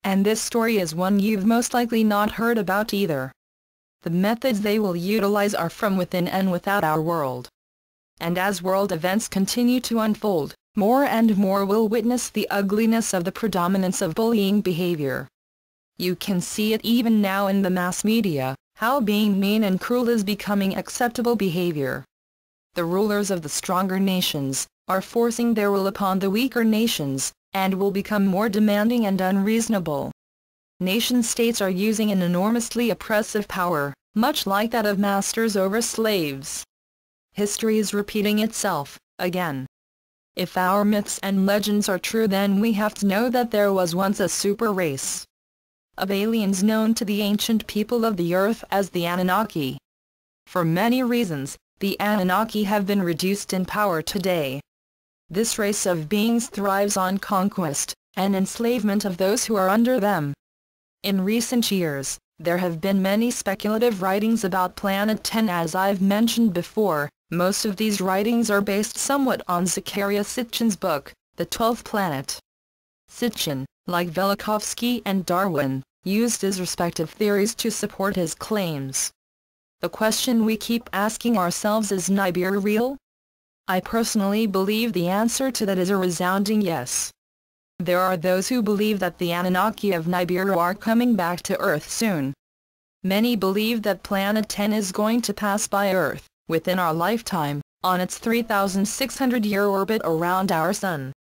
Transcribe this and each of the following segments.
And this story is one you've most likely not heard about either. The methods they will utilize are from within and without our world. And as world events continue to unfold, more and more will witness the ugliness of the predominance of bullying behavior. You can see it even now in the mass media, how being mean and cruel is becoming acceptable behavior. The rulers of the stronger nations are forcing their will upon the weaker nations, and will become more demanding and unreasonable. Nation-states are using an enormously oppressive power, much like that of masters over slaves. History is repeating itself, again. If our myths and legends are true, then we have to know that there was once a super race of aliens known to the ancient people of the earth as the Anunnaki. For many reasons, the Anunnaki have been reduced in power today. This race of beings thrives on conquest and enslavement of those who are under them. In recent years, there have been many speculative writings about Planet 10. As I've mentioned before, most of these writings are based somewhat on Zecharia Sitchin's book, The 12th Planet. Sitchin, like Velikovsky and Darwin, used his respective theories to support his claims. The question we keep asking ourselves is Nibiru real? I personally believe the answer to that is a resounding yes. There are those who believe that the Anunnaki of Nibiru are coming back to Earth soon. Many believe that Planet 10 is going to pass by Earth, within our lifetime, on its 3,600-year orbit around our Sun.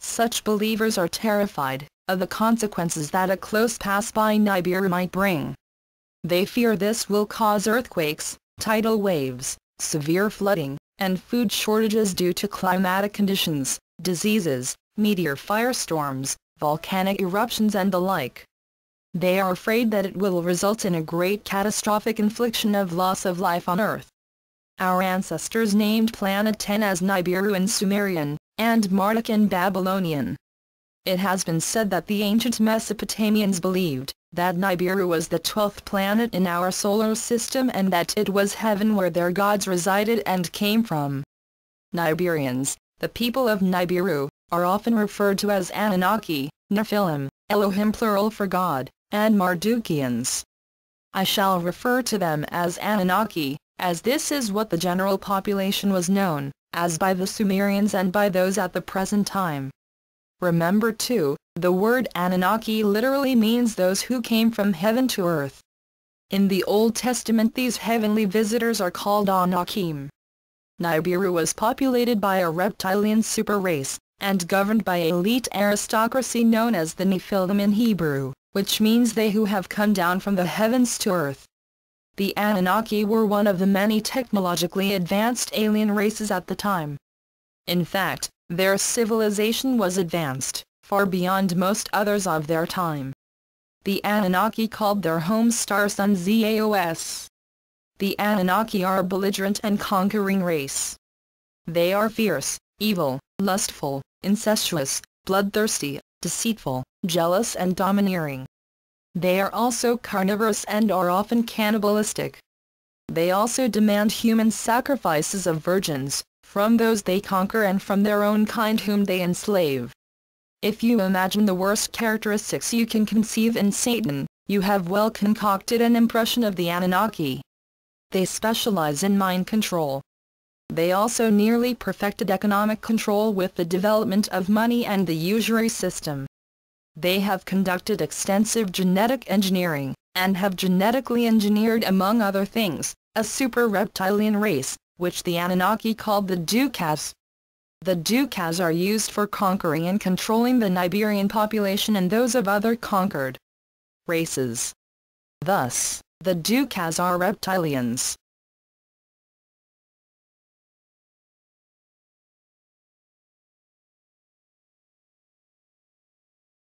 Such believers are terrified of the consequences that a close pass by Nibiru might bring. They fear this will cause earthquakes, tidal waves, severe flooding, and food shortages due to climatic conditions, diseases, meteor firestorms, volcanic eruptions and the like. They are afraid that it will result in a great catastrophic infliction of loss of life on Earth. Our ancestors named Planet 10 as Nibiru in Sumerian, and Marduk in Babylonian. It has been said that the ancient Mesopotamians believed that Nibiru was the 12th planet in our solar system and that it was heaven where their gods resided and came from. Nibirians, the people of Nibiru, are often referred to as Anunnaki, Nephilim, Elohim plural for God, and Mardukians. I shall refer to them as Anunnaki, as this is what the general population was known as by the Sumerians and by those at the present time. Remember too, the word Anunnaki literally means those who came from heaven to earth. In the Old Testament these heavenly visitors are called Anakim. Nibiru was populated by a reptilian super race, and governed by an elite aristocracy known as the Nephilim in Hebrew, which means they who have come down from the heavens to earth. The Anunnaki were one of the many technologically advanced alien races at the time. In fact, their civilization was advanced, far beyond most others of their time. The Anunnaki called their home star Sun Zaos. The Anunnaki are a belligerent and conquering race. They are fierce, evil, lustful, incestuous, bloodthirsty, deceitful, jealous and domineering. They are also carnivorous and are often cannibalistic. They also demand human sacrifices of virgins, from those they conquer and from their own kind whom they enslave. If you imagine the worst characteristics you can conceive in Satan, you have well concocted an impression of the Anunnaki. They specialize in mind control. They also nearly perfected economic control with the development of money and the usury system. They have conducted extensive genetic engineering, and have genetically engineered, among other things, a super reptilian race, which the Anunnaki called the Dukas. The Dukas are used for conquering and controlling the Nibirian population and those of other conquered races. Thus, the Dukas are reptilians,